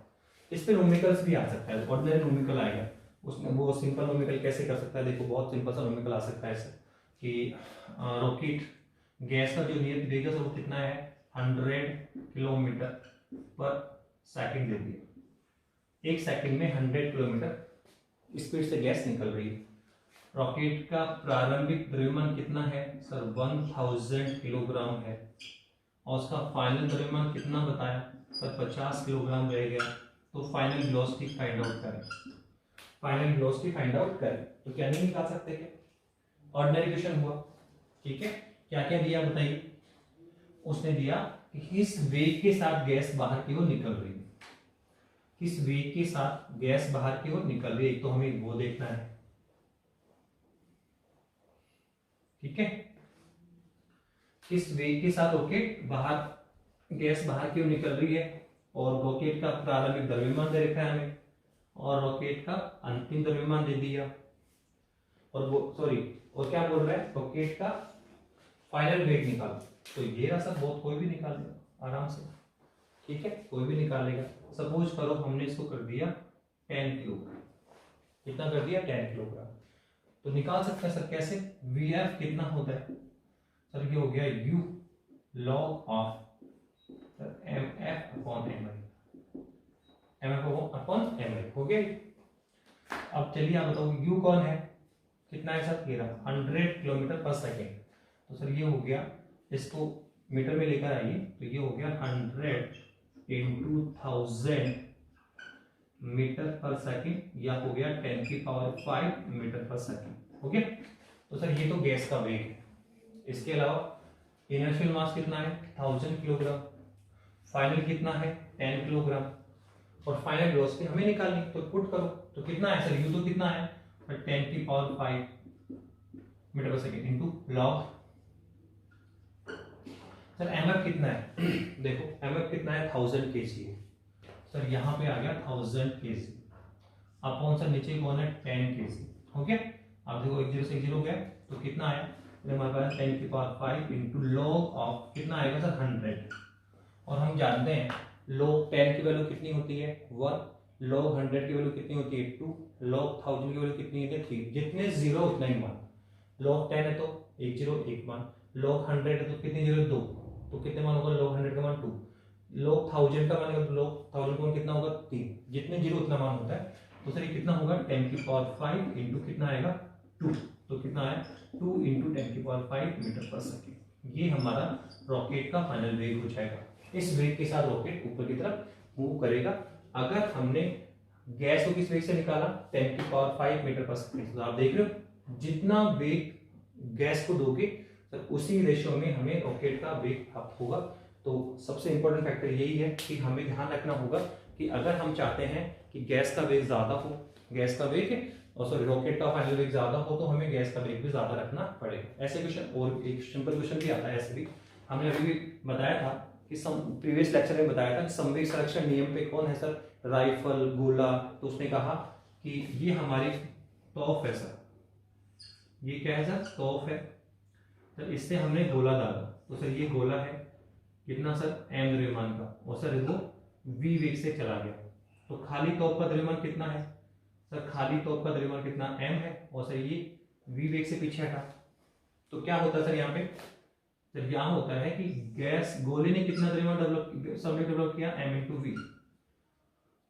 इस पे न्यूमेरिकल्स भी आ सकता है, ऑर्डिनरी न्यूमेरिकल आएगा उसमें। वो सिंपल न्यूमेरिकल कैसे कर सकता है? देखो, बहुत सिंपल सा न्यूमेरिकल आ सकता है सर कि रॉकेट गैस का जो नियत वेग है सर, वो कितना है? 100 किलोमीटर पर सेकंड दे दिया। एक सेकंड में 100 किलोमीटर स्पीड से गैस निकल रही है। रॉकेट का प्रारंभिक द्रव्यमान कितना है सर? 1000 किलोग्राम है। और उसका फाइनल द्रव्यमान कितना बताया सर? 50 किलोग्राम रह गया। तो फाइनल वेलोसिटी फाइंड आउट करें। फाइनल वेलोसिटी फाइंड आउट करें तो क्या नहीं निकाल सकते? क्या ऑर्डिनरी क्वेश्चन हुआ? ठीक है, क्या क्या दिया बताइए? उसने दिया कि किस वेग के साथ गैस बाहर की ओर निकल रही है। किस वेग के साथ गैस बाहर की ओर निकल रही है, एक तो हमें वो देखना है। ठीक है, किस वेग के साथ रॉकेट गैस बाहर की ओर निकल रही है, और रॉकेट का प्रारंभिक द्रव्यमान दे रखा है हमें, और रॉकेट का अंतिम द्रव्यमान दे दिया। और वो और क्या बोल रहा है? रॉकेट का फाइनल वेग निकालो। तो ये रहा सब, बहुत कोई भी निकाल लेगा आराम से। ठीक है, कोई भी निकाल लेगा। सपोज करो हमने इसको कर दिया 10 किलोग्राम। कितना कर दिया? 10 किलोग्राम। तो निकाल सकते हैं सर, कैसे? Vf कितना होता है सर? ये हो गया u log of mf upon mi। mf upon mi हो गया। अब चलिए आप बताओ u कौन है? कितना है सर? 100 किलोमीटर पर सेकेंड। तो सर ये हो गया, इसको मीटर में लेकर आइए तो ये हो गया 100 into 1000 मीटर पर सेकेंड, या हो गया 10 की पावर 5 मीटर पर सेकेंड। हो गया। तो सर ये तो गैस का वेग है। इसके अलावा इनर्शियल मास कितना है 1000 किलोग्राम, फाइनल कितना है 10 किलोग्राम, और फाइनल वेलोसिटी हमें निकालनी, तो पुट करो। तो कितना है सर, यू तो कितना है 10⁵ मीटर पर second into log. Sir MF कितना है देखो एमएफ कितना है 1000 kg है सर, यहाँ पे आ गया 1000 kg अपॉन सर नीचे कौन है 10 kg हो गया। अब देखो 1 0 से 1 0 गया तो कितना आया, तो हमारे पास 10⁵ इंटू लॉग ऑफ कितना आएगा सर 100, और हम जानते हैं log 10 की वैल्यू कितनी होती है 1, log 100 की वैल्यू कितनी होती है 2, log 1000 की वैल्यू कितनी होती है 3, जितने जीरो उतना ही मान। log 10 है तो 1 0 1 मान, log 100 है तो कितने जीरो 2, तो कितने मान होगा log 100 का मान 2, log 1000 का मान होगा log 1000 का मान कितना होगा 3, जितने जीरो उतना मान होता है। तो सर ये कितना होगा 10⁵ इंटू कितना आएगा 2, तो कितना आया 2 इंटू 10⁵ मीटर पर सेकेंड। ये हमारा रॉकेट का फाइनल वेग हो जाएगा। इस वेग के साथ रॉकेट ऊपर की तरफ मूव करेगा। अगर हमने गैस को किस वेग से निकाला 10⁵ मीटर पर सेकेंड, तो आप देख रहे हो जितना वेग गैस को दोगे तो उसी रेशियो में हमें रॉकेट का वेग प्राप्त होगा। तो सबसे इंपॉर्टेंट फैक्टर यही है कि हमें ध्यान रखना होगा कि अगर हम चाहते हैं कि गैस का वेग ज्यादा हो, गैस का वेग और सॉरी रॉकेट का फाइनल वेग ज्यादा हो, तो हमें गैस का वेग भी ज्यादा रखना पड़ेगा। ऐसे क्वेश्चन और एक सिंपल क्वेश्चन भी आता है ऐसे भी, हमने अभी भी बताया था कि प्रीवियस लेक्चर में बताया था संवेग संरक्षण नियम पे कौन है सर, राइफल गोला। तो उसने कहा कि ये हमारी तोप है सर, ये क्या है सर तोप है, तो इससे हमने गोला डाला, तो सर ये गोला है कितना सर m द्रव्यमान का, और सर वो v वेग से चला गया। तो खाली तोप का द्रव्यमान कितना है सर, खाली तोप का द्रव्यमान कितना m है, और सर ये v वेग से पीछे हटा। तो क्या होता है सर यहाँ पे, सर यहाँ होता है कि गैस गोले ने कितना द्रव्यमान डेवलप किया m इंटू वी,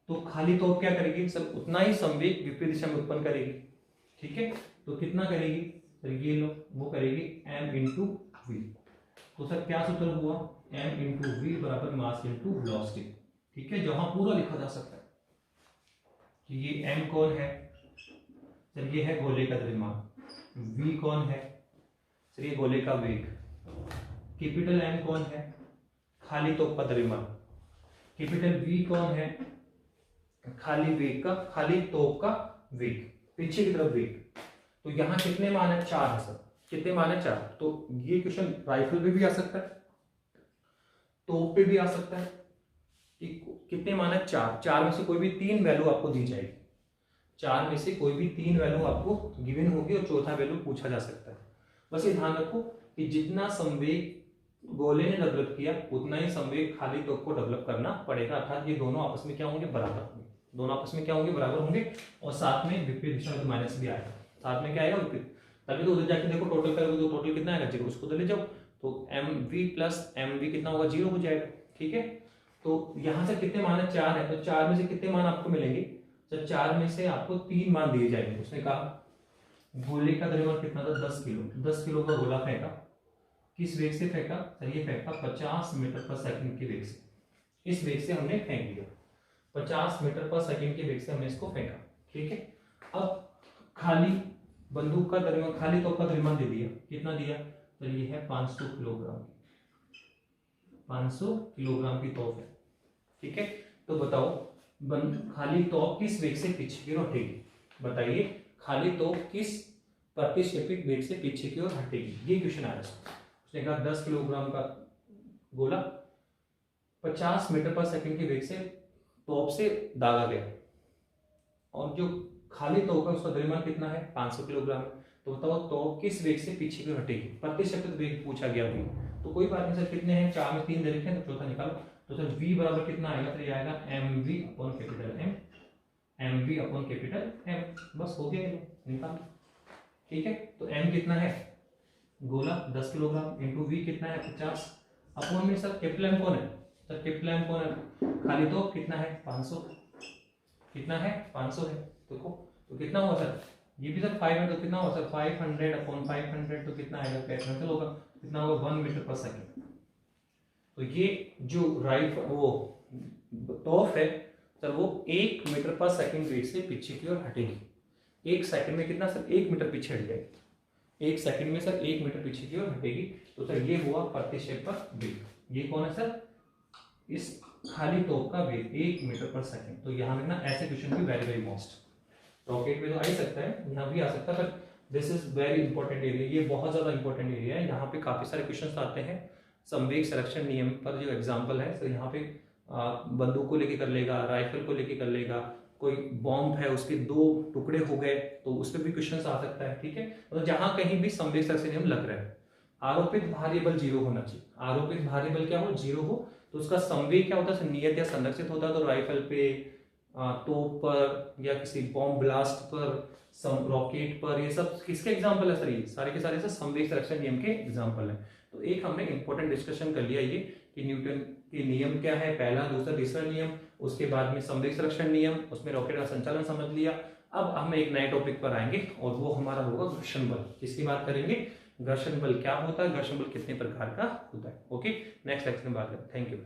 तो खाली तोप क्या करेगी सर उतना ही संवेग विपरीत दिशा में उत्पन्न करेगी। ठीक है, तो कितना करेगी सर, ये लो वो करेगी m इंटू वी। तो सर क्या सूत्र हुआ m इंटू वी बराबर मास इंटू वेलोसिटी। ठीक है, जहां पूरा लिखा जा सकता है कि ये m कौन है सर, ये है गोले का द्रव्यमान, v कौन है सर, ये गोले का वेग, कैपिटल M कौन है खाली तोप का द्रव्यमान, कैपिटल V कौन है खाली वेग का, खाली तोप का वेग, पीछे की तरफ वेग। तो यहाँ कितने मान है 4 है सर, कितने मान है 4। तो ये क्वेश्चन राइफल पे भी आ सकता है, तोप पे भी आ सकता है कि कितने मान है 4, 4 में से कोई भी 3 वैल्यू आपको दी जाएगी, 4 में से कोई भी 3 वैल्यू आपको गिवन होगी और चौथा वैल्यू पूछा जा सकता है। बस ये ध्यान रखो कि जितना संवेग गोले ने डेवलप किया उतना ही संवेग खाली तोप को डेवलप करना पड़ेगा, अर्थात ये दोनों आपस में क्या होंगे बराबर होंगे, दोनों आपस में क्या होंगे बराबर होंगे, और साथ में विपरीत दिशा में माइनस भी आएगा, साथ में क्या आएगा विपरीत। तभी तो उधर जाके देखो टोटल करोगे तो टोटल कितना आएगा 0, उसको उधर ले जाओ तो mv प्लस mv कितना होगा 0 हो जाएगा। ठीक है, तो यहाँ से कितने मान है 4 है, तो 4 में से कितने मान आपको मिलेंगे सर, 4 में से आपको 3 मान दिए जाएंगे। उसने कहा गोले का द्रव्यमान कितना था 10 किलो, 10 किलो का गोला फेंका, किस वेग से फेंका सर, ये फेंका 50 मीटर पर सेकंड के वेग से, इस वेग से हमने फेंक दिया 50 मीटर पर सेकंड के वेग से हमने इसको फेंका। ठीक है, अब खाली बंदूक का द्रव्यमान, खाली तोप का द्रव्यमान दे दिया, कितना दिया तो ये है 500 किलोग्राम, 500 किलोग्राम की तोप है। ठीक है, तो बताओ खाली तोप किस वेग से पीछे की ओर हटेगी, बताइए खाली तोप किस प्रतिक्षेपित वेग से पीछे की ओर हटेगी, ये क्वेश्चन आया। उसने कहा 10 किलोग्राम का गोला 50 मीटर पर सेकंड के वेग से तोप से दागा गया, और जो खाली तोप है उसका द्रव्यमान कितना है 500 किलोग्राम है। तो बताओ तोप किस वेग से पीछे की ओर हटेगी, प्रतिक्षेपित वेग पूछा गया अभी, तो कोई बात नहीं सर, कितने हैं 4 में 3 दे रखे हैं तो चौथा निकालो। तो सर v बराबर कितना आएगा, तो ये आएगा mv upon capital M, mv upon capital M, बस हो गया ये निकाल। ठीक है, तो m कितना है गोला 10 किलोग्राम इंटू v कितना है 50, अपॉन में सर कैपिटल M कौन है सर, कैपिटल M कौन है खाली तो कितना है 500, कितना है 500 है, देखो तो कितना हुआ सर, ये भी सर 5 है तो कितना हुआ सर 500 अपॉन 500, तो कितना आएगा कैपिटल होगा, कितना होगा 1 मीटर पर सेकंड। तो ये जो राइट वो तोप है सर वो 1 मीटर पर सेकंड वेग से पीछे की ओर हटेगी, 1 सेकंड में कितना सर 1 मीटर पीछे हट जाएगी। 1 सेकंड में सर 1 मीटर पीछे की ओर हटेगी। तो सर ये हुआ प्रतिक्षेप पर वेग। ये कौन है सर? इस खाली तोप का वेग 1 मीटर पर सेकंड। तो यहाँ लिखना, ऐसे क्वेश्चन भी वेरी वेरी मोस्ट। रॉकेट में तो आ ही सकता है, यहाँ भी आ सकता है, but this is very important area. ये बहुत ज्यादा इंपॉर्टेंट एरिया है, यहाँ पे काफी सारे क्वेश्चन आते हैं। संवेग संरक्षण नियम पर जो एग्जाम्पल है, तो यहाँ पे बंदूक को लेके कर लेगा, राइफल को लेके कर लेगा, कोई बॉम्ब है उसके 2 टुकड़े हो गए तो उस पर भी क्वेश्चन आ सकता है। ठीक है, तो जहां कहीं भी संवेग संरक्षण नियम लग रहा है, आरोपित भारी बल 0 होना चाहिए। आरोपित भारी बल क्या हो? 0 हो। तो उसका संवेग क्या होता है? नियत या संरक्षित होता है। तो राइफल पे, तोप पर, या किसी बॉम्ब ब्लास्ट पर, रॉकेट पर, ये सब किसके एग्जाम्पल है सर? ये सारे के सारे संवेग संरक्षण नियम के एग्जाम्पल है। तो एक हमने इंपॉर्टेंट डिस्कशन कर लिया ये कि न्यूटन के नियम क्या है, पहला, दूसरा, तीसरा नियम, उसके बाद में संवेग संरक्षण नियम, उसमें रॉकेट का संचालन समझ लिया। अब हम एक नए टॉपिक पर आएंगे और वो हमारा होगा घर्षण बल। किसकी बात करेंगे? घर्षण बल क्या होता है, घर्षण बल कितने प्रकार का होता है। ओके, नेक्स्ट लेक्चर में बात करें। Thank you.